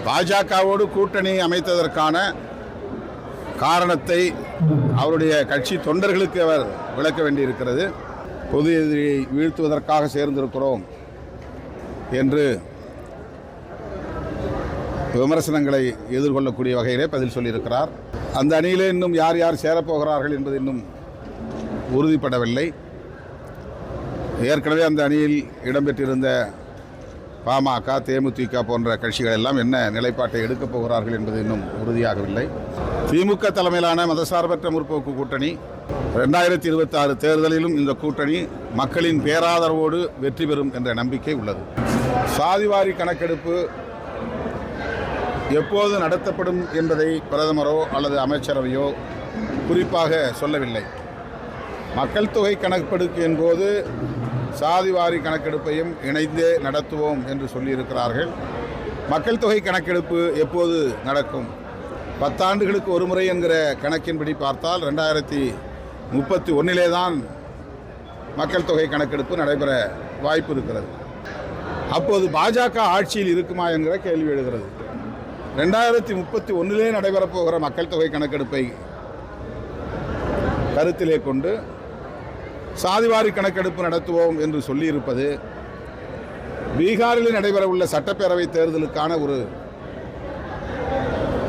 பாஜகவோடு கூட்டணி அமைத்ததற்கான காரணத்தை அவருடைய கட்சி தொண்டர்களுக்கு அவர் விளக்க வேண்டியிருக்கிறது. பொது எதிரியை வீழ்த்துவதற்காக சேர்ந்திருக்கிறோம் என்று விமர்சனங்களை எதிர்கொள்ளக்கூடிய வகையிலே பதில் சொல்லியிருக்கிறார். அந்த அணியிலே இன்னும் யார் யார் சேரப்போகிறார்கள் என்பது இன்னும் உறுதிப்படவில்லை. ஏற்கனவே அந்த அணியில் இடம்பெற்றிருந்த பாமக, தேமுதிக போன்ற கட்சிகள் எல்லாம் என்ன நிலைப்பாட்டை எடுக்கப் போகிறார்கள் என்பது இன்னும் உறுதியாகவில்லை. திமுக தலைமையிலான மதசார்பற்ற முற்போக்கு கூட்டணி 2026 தேர்தலிலும் இந்த கூட்டணி மக்களின் பேராதரவோடு வெற்றி பெறும் என்ற நம்பிக்கை உள்ளது. சாதிவாரி கணக்கெடுப்பு எப்போது நடத்தப்படும் என்பதை பிரதமரோ அல்லது அமைச்சரவையோ குறிப்பாக சொல்லவில்லை. மக்கள் தொகை கணக்கெடுப்பின் போது சாதிவாரி கணக்கெடுப்பையும் இணைந்தே நடத்துவோம் என்று சொல்லியிருக்கிறார்கள். மக்கள் தொகை கணக்கெடுப்பு எப்போது நடக்கும்? 10 ஆண்டுகளுக்கு ஒரு முறை என்கிற கணக்கின்படி பார்த்தால் 2031 தான் மக்கள் தொகை கணக்கெடுப்பு நடைபெற வாய்ப்பு இருக்கிறது. அப்போது பாஜக ஆட்சியில் இருக்குமா என்கிற கேள்வி எழுகிறது. 2031 நடைபெறப் போகிற மக்கள் தொகை கணக்கெடுப்பை கருத்திலே கொண்டு சாதிவாரி கணக்கெடுப்பு நடத்துவோம் என்று சொல்லியிருப்பது பீகாரில் நடைபெறவுள்ள சட்டப்பேரவை தேர்தலுக்கான ஒரு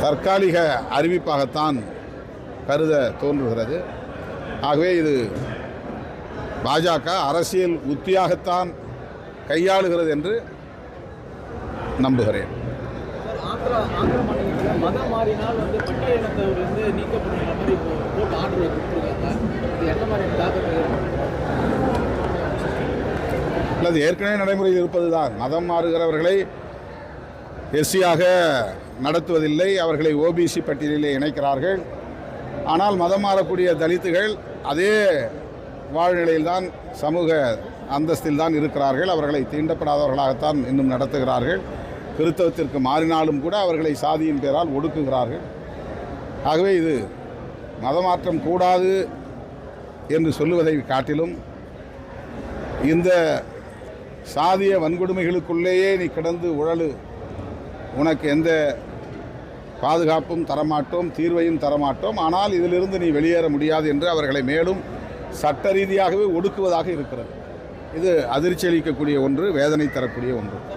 தற்காலிக அறிவிப்பாகத்தான் கருத தோன்றுகிறது. ஆகவே இது பாஜக அரசியல் உத்தியாகத்தான் கையாளுகிறது என்று நம்புகிறேன். மதம் மாறினால் பட்டியலினத்தவர்லேருந்து நீக்கப்பட்ட மாதிரி போட்டு ஆர்டர் கொடுத்துருக்காங்க. இது என்ன மாதிரியான தாக்கத்தை அல்லது ஏற்கனவே நடைமுறையில் இருப்பது தான். மதம் மாறுகிறவர்களை எஸ்சியாக நடத்துவதில்லை, அவர்களை ஓபிசி பட்டியலிலே இணைக்கிறார்கள். ஆனால் மதம் மாறக்கூடிய தலித்துகள் அதே வாழ்நிலையில்தான், சமூக அந்தஸ்தில் தான் இருக்கிறார்கள். அவர்களை தீண்டப்படாதவர்களாகத்தான் இன்னும் நடத்துகிறார்கள். கிறித்தவத்திற்கு மாறினாலும் கூட அவர்களை சாதியின் பேரால் ஒடுக்குகிறார்கள். ஆகவே இது மதமாற்றம் கூடாது என்று சொல்லுவதை காட்டிலும் இந்த சாதிய வன்கொடுமைகளுக்குள்ளேயே நீ கிடந்து உழலு, உனக்கு எந்த பாதுகாப்பும் தரமாட்டோம், தீர்வையும் தரமாட்டோம், ஆனால் இதிலிருந்து நீ வெளியேற முடியாது என்று அவர்களை மேலும் சட்ட ரீதியாகவே ஒடுக்குவதாக இருக்கிறது. இது அதிர்ச்சி அளிக்கக்கூடிய ஒன்று, வேதனை தரக்கூடிய ஒன்று.